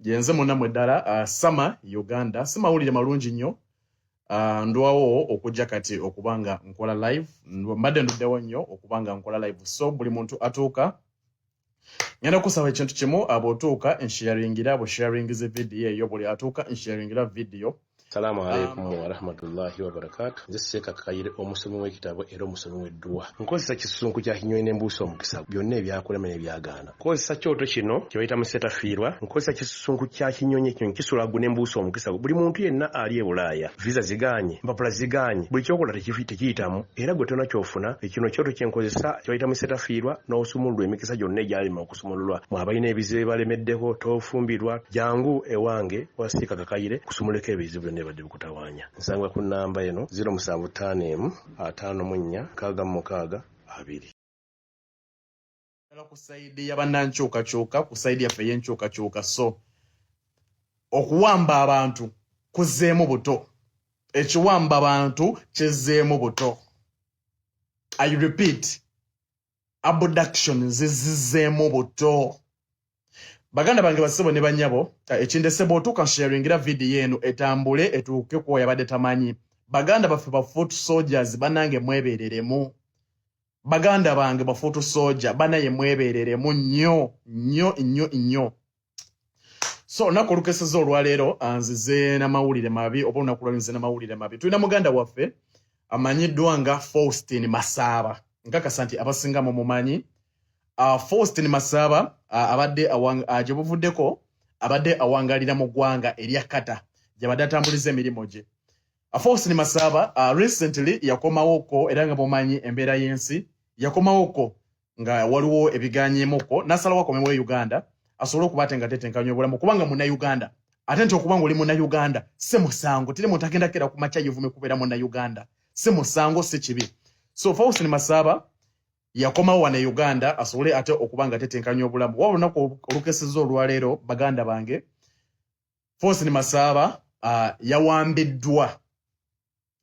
Yenze munamwe ddala Sama Uganda simawulire malungi nnyo ndwawo okujja kati okubanga nkola live mbadde nduddewo nnyo okubanga nkola live so buli muntu atuuka ngenda kusaba ekintu kimu abootuuka ensharingira abo sharingize video eyo buli atuuka ensharingira video. Assalamu alaikum wa rahmatullahi wa barakatuh. Nze Seeka Kakayire omusomi w'ekitabo era omusomi w'edduwa. Nkozesa kisunku kya kinyonyi n'embuusa omukisa byonna ebyakulema n'ebyagaana. Nkozesa kyoto kino kye bayita musetafiirwa. Nkozesa kisunku kya kinyonyi ekinyonyi kisulagu n'embuusa omukisa. Buli muntu yenna ali e Bulaaya visa ziganye mpapula ziganye buli kyokola tekiyitamu era gwe tonna kyofuna ekino kyoto kye nkozesa kye bayita musetafiirwa n'osumululwa emikisa gyonna egyalema okusumululwa mu abalina ebizibu balemeddeko tofumbirwa jangu ewange wa Seeka Kakayire kusumuleko ebizibu byonna badde bukutawanya. Nsangwa ku namba eno 075 54 66 Era ku side y'abannankyukakyuka ku side yaffe y'enkyukakyuka so okuwamba abantu kuzeemu buto ekiwamba abantu kizzeemu buto. I repeat, abduction zizzeemu buto. Baganda bange basebo ne banyabo ekindese bootuuka sharingira video eno etambule etuuke ku yabadde tamanyi. Baganda baffe ba foot soldiers banange mwebereremu. Baganda bange ba foot soldier banaye mwebereremu nnyo. So nakolukeseza olwaleero anzize na mawulire mabi oba nakulwanyize na mawulire mabi. Tulina muganda waffe amanyiddwa nga Faustin Masaba. Nkakasa nti abasinga mu mumanyi. Faustin Masaba abadde gye buvuddeko abadde awangalira mu ggwanga erya Kata gy'abadde atambuliza emirimu gye. Faustin Masaba recently yakomawoko era nga bumanyi embeera y'ensi yakomawoko nga waliwo ebiganyeemoko n'asalawo akomewo e Uganda asobole okuba ate nga tetenkanya obulamu kubanga Munnayuganda ate nti okubanga oli Munnayuganda si musango tiri muntu agenda kera ku makya yevume kubeera Munnayuganda si musango si kibi. So Faustin Masaba yakomawo wana Uganda asobole ate okubanga tetenkanya obulamu wabula olukeseza olwaleero baganda bange Faustin Masaba yawambiddwa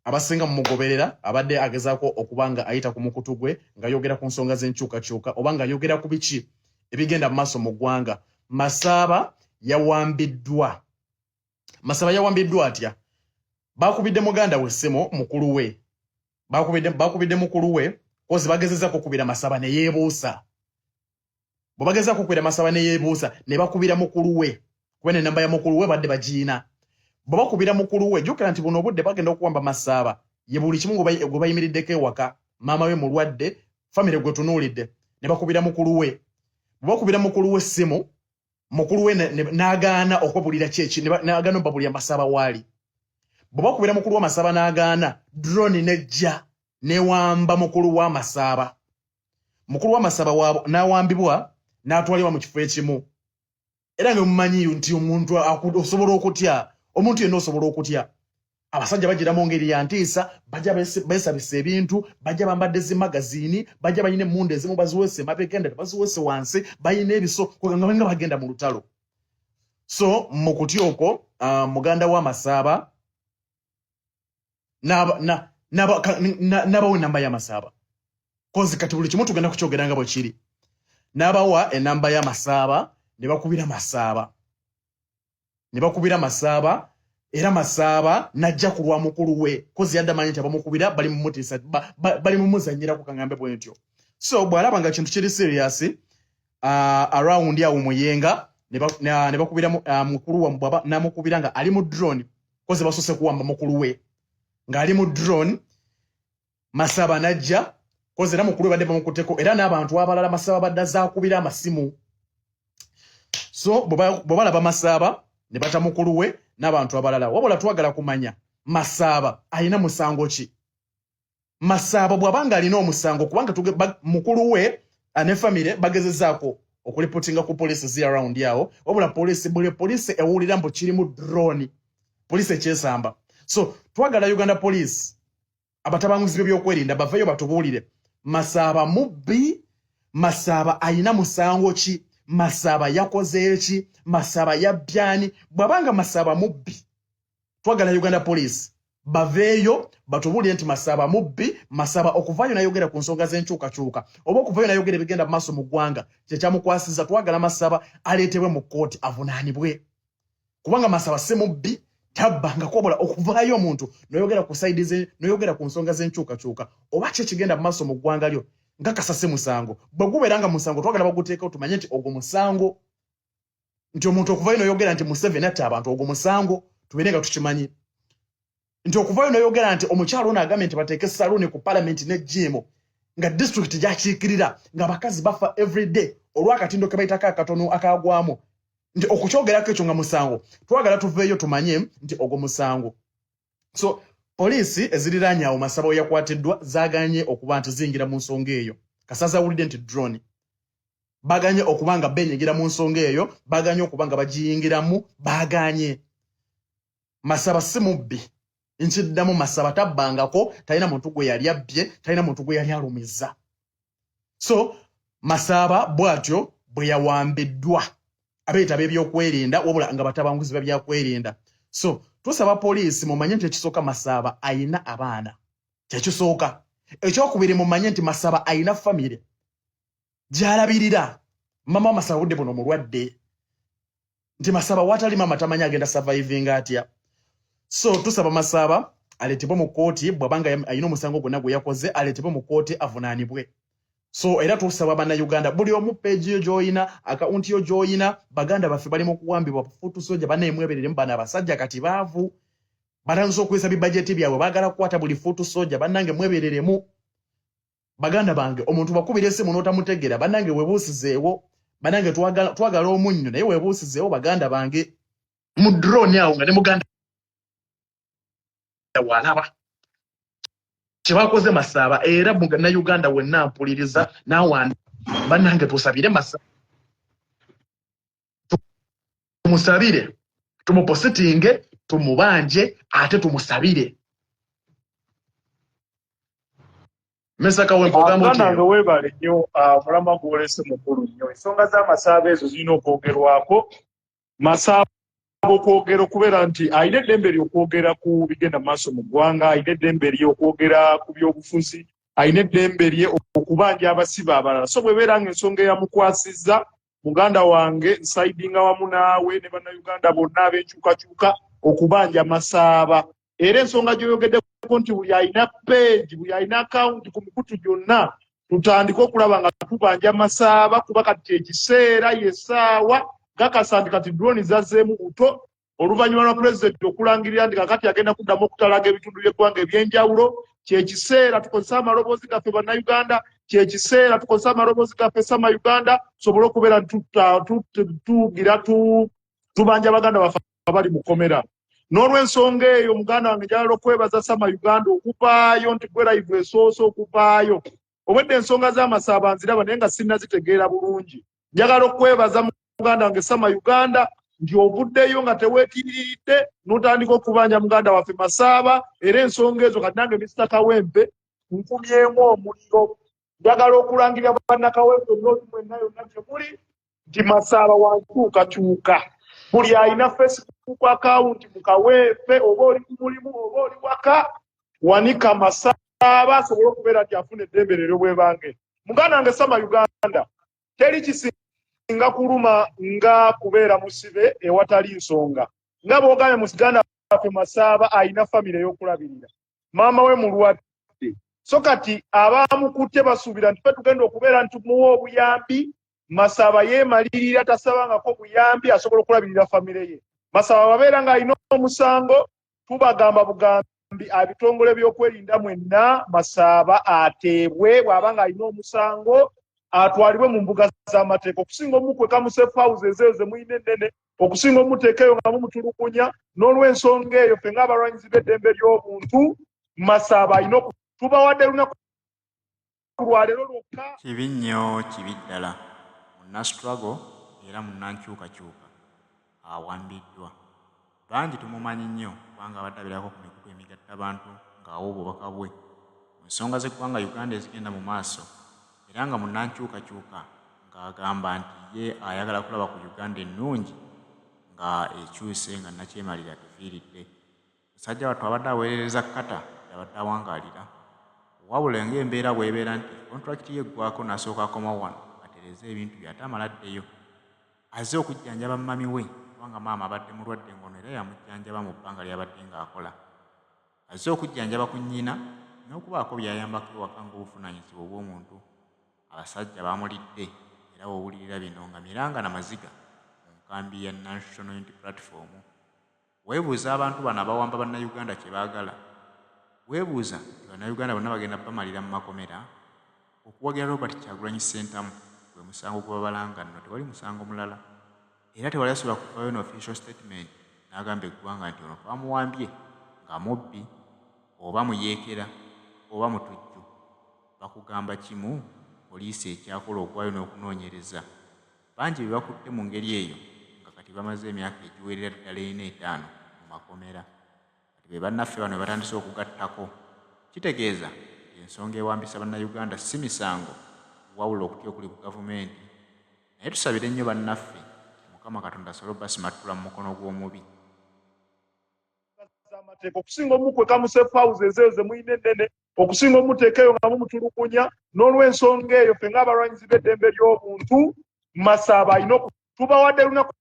abasinga mu mugoberera abadde agezaako okubanga ayita ku mukutu gwe nga yogera ku nsonga z'enkyukakyuka oba nga yogera ku biki ebigenda mu maaso mu ggwanga. Masaba yawambiddwa atya? Bakubidde muganda we ssemo mukulu we bakubidde mukulu we kozi bagezeza kukubira Masaba ne yeebuusa. Bwe bagezeza kukubira Masaba ne yeebuusa ne bakubira mukulu we kuba ne namba ya mukulu we badde bagiina. Bwe bakubira mukulu we jjukira nti buno obudde bagenda okuwamba Masaba ye buli kimu gwe bayimiriddeko ewaka maama we mulwadde famire gwe tunuulidde ne bakubira mukulu we. Bwe bakubira mukulu we ssimu mukulu we n'agaana okwebulira kyeki n'agaana obbabulira Masaba waali. Bwe bakubira mukulu wa Masaba n'agaana drone nejja newamba mukulu wa Masaba. Mukulu wa Masaba wabo n'awambibwa n'atwalibwa mu kifo ekimu. Era nga mumanyi nti omuntu osobola okutya omuntu yenna osobola okutya. Abasajja bagira mu ngeri ya ntiisa bajja beesabisa ebintu bajja bambadde zimagaziini bajja bayina emmundu ezimu baziweese mabegenda baziweese wansi bayina ebiso nga bagenda mu lutalo. So mu kutya okwo muganda wa Masaba n'abawa enamba ya Masaba kozi kati buli kimu tugenda kukyogera nga bwe kiri. N'abawa enamba ya Masaba ne bakubira Masaba era Masaba najja kulwa mukulu we kozi yadda manyi nti abamukubira bali mu mutiisa bali mu muzanyira ku kaŋŋambe bwentyo. So bw'alaba nga kintu kiri serious around awo Muyenga ne bakubira mukulu wa mbaba n'amukubira nga ali mu drone kozi basose kuwamba mukulu we ng'ali mu drone. Masaba najja kozi era mukulu we badde bamukuteko era n'abantu abalala Masaba badde azaakubira amasimu. So bwe balaba Masaba ne bata mukulu we n'abantu abalala wabula twagala kumanya Masaba alina musango ki? Masaba bw'abanga alina omusango kubanga mukulu we ne famire bagezezaako okulipotinga ku police zi around yawo wabula police ewulira mbu kiri mu drone police ekyesamba. So twagala Uganda Police abatabanguzi b'ebyokwerinda bavayo batubuulire Masaba mubbi, Masaba alina musango ki? Masaba yakoze eki? Masaba yabyani? Bwabanga Masaba mubbi twagala Uganda Police baveeyo batubuulire nti Masaba mubbi. Masaba okuvaayo nayogera ku nsonga z'enkyukakyuka oba okuvaayo nayogera ebigenda mu maaso mu ggwanga kyekyamukwasiza. Twagala Masaba aleetebwe mu kkooti avunaanibwe kubanga Masaba semubbi tabbanga kobola okuvaayo omuntu noyogera ku side ze noyogera ku nsonga z'enkyukakyuka oba kye kigenda mu maaso mu ggwanga lyo nga kasase musango bwe gubeeranga musango twagala baguteeka otumanye nti ogwo musango nti omuntu okuvaayo noyogera nti Museveni atta abantu ogwo musango tubeere nga tukimanyi nti okuvaayo noyogera nti omukyalo ono agambye nti bateeke saluuni ku palamenti ne jimu nga disitulikiti gyakiikirira ng'abakazi bafa everyday olw'akatindo ke bayitako akatono akagwamu nti okukyogerako ekyo nga musango twagala tuveeyo tumanye nti ogwo musango. So poliisi eziriraanye awo Masaba we yakwatiddwa zaaganye okuba nti ziyingira mu nsonga eyo kasaza awulidde nti drone baganye okuba nga beenyigira mu nsonga eyo baganye okuba nga bagiyingiramu baganye. Masaba si mubbi nkiddamu Masaba tabbangako talina muntu gwe yali abbye talina muntu gwe yali alumiza. So Masaba bw'atyo bwe yawambiddwa abeetaba ebyokwerinda wabula nga batabanguzi babyakwerinda. So tusaba poliisi mumanye nti ekisooka Masaba ayina abaana kyekisooka. Ekyokubiri mumanye nti Masaba ayina famire gy'alabirira. Mama wa Masaba budde buno mulwadde nti Masaba watali mama tamanyi agenda surviving atya. So tusaba Masaba aletebwe mu kooti bw'abanga ayina omusango gwonna gwe yakoze aletebwe mu kooti avunaanibwe. So era tusaba bannayuganda buli omu page yo joyina akaunti yo joyina baganda baffe bali mu kuwambibwa futu soja bannemwebereremu bana abasajja kati baavu batanze okwesa bibajeti byabwe baagala kukwata buli futu soja bannange mwebereremu. Baganda bange omuntu bakubira essimu n'otamutegera bannange webuusizeewo bannange twagala omunnyo naye webuusizeewo baganda bange mu drone awo nga ne muganda walaba kyebakoze Masaba era na Uganda wenna mpuliriza nawandi bannange tusabire Masaba tumusabire tumupositinge tumubanje ate tumusabire. Mesaka Nange weebale nnyo mulama gwolese mukulu nnyo ensonga z'Amasaba ezo zirina okwogerwako. Masaba okwogera okubeera nti ayina eddembe ly'okwogera ku bigenda mu maaso mu ggwanga, ayina eddembe ly'okwogera ku byobufuzi, ayina eddembe lye okubanja abasibe abalala. So bwebeera ng'ensonga eyamukwasizza muganda wange nsaidinga wamu naawe ne bannayuganda bonna ab'enkyukakyuka okubanja Masaba. Era ensonga gy'oyogeddeko nti buli ayina page buli ayina akawunti ku mikutu gyonna tutandike okulaba nga tubanja Masaba kuba kati ekiseera yessaawa gakasa nti kati drone zazzeemu buto oluvannyuma lwa pulezidenti okulangirira nti kakati agenda kuddamu okutalaga ebitundu by'eggwanga eby'enjawulo. Kyekiseera tukozesa amaloboozi gaffe bannayuganda, kyekiseera tukozesa amaloboozi gaffe sama Uganda tusobole okubeera tugira tubanja baganda baffe abali mu kkomera. N'olw'ensonga eyo muganda wange njagala okwebaza sama Uganda okuvaayo nti gwe live esoose okuvaayo. Obwedde ensonga z'Amasaba nziraba naye nga sinnazitegeera bulungi. Njagala okwebaza muganda wange sama Uganda nti ovuddeyo nga teweetiriiridde n'otandika okubanja muganda waffe Masaba. Era ensonga ezo kati nange Mr. Kawempe nkumyemu omuliro. Njagala okulangirira bannakawempe n'oli mwenna yonna gye muli nti Masaba wankyukakyuka. Buli ayina Facebook account mu Kawempe oba oli ku mulimu oba oli waka wanika Masaba asobole okubeera nti afuna eddembe lero bwebange. Muganda wange sama Uganda teri kisinga kuluma nga kubeera musibe ewatali nsonga. Nga bw'ogambye musiganda waffe Masaba ayina famire y'okulabirira. Maama we mulwadde. So kati abaamukutte basuubira nti ffe tugenda okubeera nti tumuwa obuyambi. Masaba yeemalirira tasabangako buyambi asobola okulabirira famire ye. Masaba babeera ng'alina omusango tubagamba bugambi abitongole by'okwerinda mwenna Masaba ateebwe bw'aba ng'alina omusango atwalibwe mu mbuga z'amateeka. Okusinga omukweka mu safe houses ezo ze muyina ennene okusinga omuteekeyo nga mumutulugunya. N'olw'ensonga eyo ffe ng'abalwanyizi b'eddembe ly'obuntu Masaba alina tubawadde lunaku lwaleero lwokka. Kibi nnyo kibi ddala munna struggle era munna nkyukakyuka awambiddwa. Bangi tumumanyi nnyo kubanga abadde ku mikutu emigatta abantu ng'awa obubaka bwe mu nsonga z'eggwanga Uganda ezigenda mu maaso era nga munna nkyukakyuka ng'agamba nti ye ayagala kulaba ku Uganda ennungi nga ekyuse nga nakyemalira tefiiridde. Musajja wattu abadde aweerereza kata yabadde awangaalira wabula ng'embeera bw'ebeera nti kontrakiti yeggwako n'asooka akoma wano atereze ebintu byate amaladdeyo azze okujjanjaba mami we kubanga maama abadde mulwadde ngono era yamujjanjaba mu bbanga ly'abadde ng'akola. Azze okujjanjaba ku nnyina n'okubaako by'ayambako ewaka ng'obuvunaanyizibwa obw'omuntu. Abasajja baamulidde era w'owulirira bino nga Miranga na Maziga mu nkambi ya National Unity Platform. Weebuuza abantu bano abawamba bannayuganda kye baagala. Weebuuza nti bannayuganda bonna bagenda bamalira mu makomera. Okuwagira Robert Kyagulanyi Ssentamu gwe musango gwe babalanga nno, tewali musango mulala. Era tewali asobola kuvaayo n'official statement n'agamba eggwanga nti ono twamuwambye nga mubbi oba muyeekera oba mutujju. Bakugamba kimu, poliisi ekyakola okuwaayo n'okunoonyereza. Bangi be bakutte mu ngeri eyo nga kati bamaze emyaka egiwerera ddala 4-5 mu makomera. Kati be bannaffe bano batandise okugattako. Kitegeeza ensonga ewambisa bannayuganda si misango wawula okutya okuli ku gavumenti. Naye tusabire nnyo bannaffe Mukama Katonda asobole basimattula mu mukono gw'omubi. Amateeka okusinga omukweka mu safe houses ezo muyina ennene, okusinga omuteekeyo nga mumutulugunya. N'olw'ensonga eyo ffe ng'abalwanyizi b'eddembe ly'obuntu Masaba alina tubawadde lunaku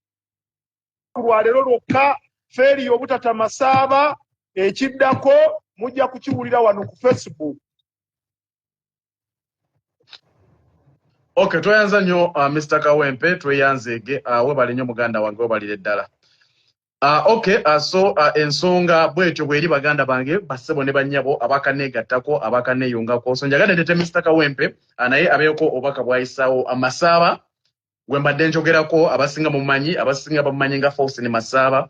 lwaleero lwokka feeri obutata Masaba. Ekiddako mujja kukiwulira wano ku Facebook. Okay, tweyanza nnyo Mr. Kawempe, tweyanzeege webale nnyo muganda wange, webalire ddala. Okay, so ensonga bwetyo bweri baganda bange basebo ne bannyabo abakaneegattako abakaneeyungako. So njagala ndete Mr. Kawempe naye abeeko obubaka bwayisaawo Masaba gwe mbadde njogerako. Abasinga mumanyi, abasinga bamumanyi nga Faustin Masaba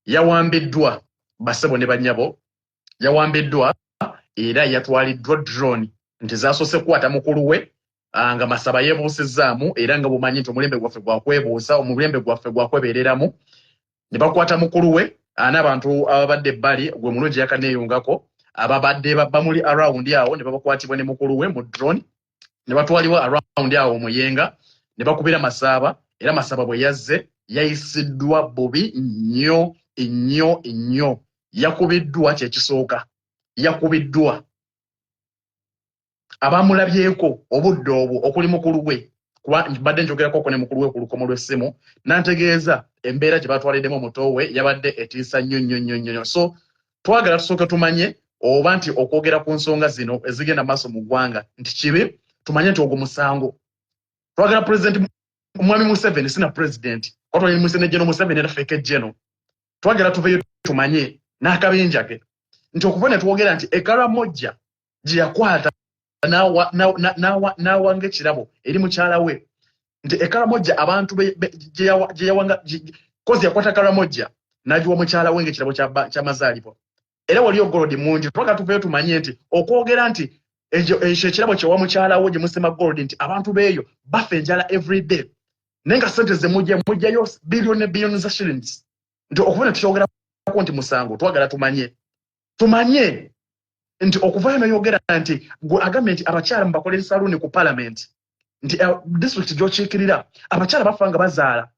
yawambiddwa basebo ne bannyabo, yawambiddwa era yatwaliddwa drone nti zaasose kukwata mukulu we nga Masaba yeebuusizzaamu era nga bumanyi nti omulembe gwaffe gwakwebuusa, omulembe gwaffe gwakwebeereramu. Ne bakwata mukulu we n'abantu ababadde ebbali gwe mulungi yakaneeyungako ababadde bamuli around awo, ne babakwatibwa ne mukulu we mu drone ne batwalibwa around awo Muyenga ne bakubira Masaba. Era Masaba bwe yazze yayisiddwa bubi nnyo nnyo nnyo. Yakubiddwa kyekisooka, yakubiddwa. Abamulabyeko obudde obwo okuli mukulu we, kuba mbadde njogerako ne mukulu we ku lukomo lw'essimu, n'antegeeza embeera gye batwaliddemu omuto we yabadde etiisa nnyo nnyo nnyo nnyo. So twagala tusooke tumanye oba nti okwogera ku nsonga zino ezigenda maaso mu ggwanga nti kibi, tumanye nti ogwo musango. Twagala President Mwami Museveni sina president, kwatwali Museveni General Museveni era feke General. Twagala tuveyo tumanye n'akabinja ke nti okuva ne twogera nti Ekaramoja gye yakwata n'awanga ekirabo eri mukyala we, nti Ekaramoja abantu gye yawanga kozi yakwata Karamoja n'agiwa mukyala we ng'ekirabo ky'amazaalibwa. Era wali ogolodi mungi. Twagala tuveyo tumanye nti okwogera nti ekyo ekirabo kyewa mukyala we gye musema golodi nti abantu beeyo bafa enjala every day naye nga ssente ze mujjayo billion ne billion za shillings. Nti okuva ne tukyogerako nti musango. Twagala tumanye nti okuvayo n'oyogera nti gwe agambye nti abakyala mubakolera saluuni ku parliament nti district gy'okiikirira abakyala bafa nga bazaala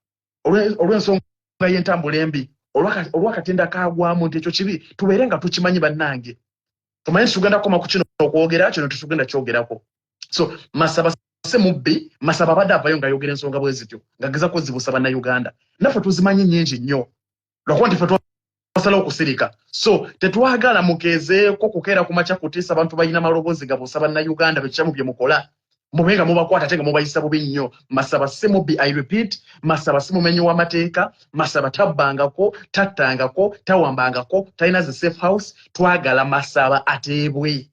olw'ensonga y'entambula embi, olw'akatenda kaagwamu. Nti ekyo kibi tubeere nga tukimanyi bannange. Tumanyi tugenda kukoma ku kino okwogera kino tetugenda kyogerako. So Masaba se mubbi, Masaba abadde avayo ng'ayogera ensonga bwe zityo ng'agezako zibuusa bannayuganda. Naffe tuzimanyi nnyingi nnyo lwakuba nti ffe twasalawo okusirika. So tetwagala mukeezeeko kukeera ku makya kutiisa abantu balina amaloboozi gabuusa bannayuganda bekyamu bye mukola. Mube nga mubakwata ate nga mubayisa bubi nnyo. Masaba se mubbi, I repeat, Masaba si mumenyi w'amateeka. Masaba tabbangako, tattangako, tawambangako, talina zi safe house. Twagala Masaba ateebwe.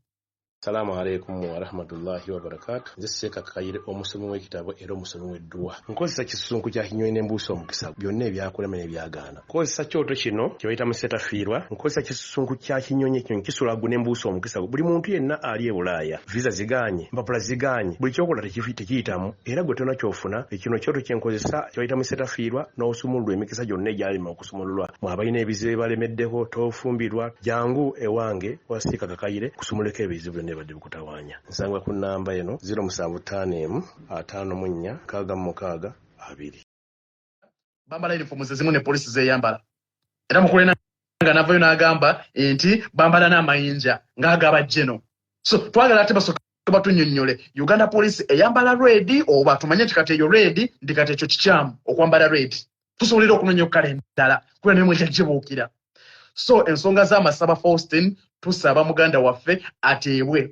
Salaamu alaikum wa rahmatullahi wa barakatuh. Nze Seeka Kakayire, omusomi w'ekitabo era omusomi w'edduwa. Nkozesa kisunku kya Kinyonyi n'embuusi omukisa byonna ebyakulema n'ebyagaana. Nkozesa kyoto kino kye bayita musetafiirwa. Nkozesa kisunku kya Kinyonyi kino kisulagu n'embuusi omukisa. Buli muntu yenna ali e Bulaaya, visa ziganye, mpapula ziganye, buli kyokola tekiyitamu era gwe tonna kyofuna. Ekino kyoto kye nkozesa kye bayita musetafiirwa n'osumululwa emikisa gyonna egyalima okusumululwa. Mwabalina ebizibu balemeddeko, tofumbirwa, jangu ewange wa Seeka Kakayire kusumuleko ebizibu nebadde bikutawaanya. Nsanga ku namba eno 07554 bambala uniform zezimu ne polisi zeyambala. Era mukulena nga navayo n'agamba nti bambala n'amayinja ng'agaba Geno. So twagala ate basooka batunnyonnyole Uganda Police eyambala red oba tumanye nti kati eyo red ndi kati ekyo kikyamu okwambala red. tusobolera okunoonya okkala endala kubera nemwe kyagibuukira. So ensonga z'amasaba Faustin tusaba muganda waffe ateebwe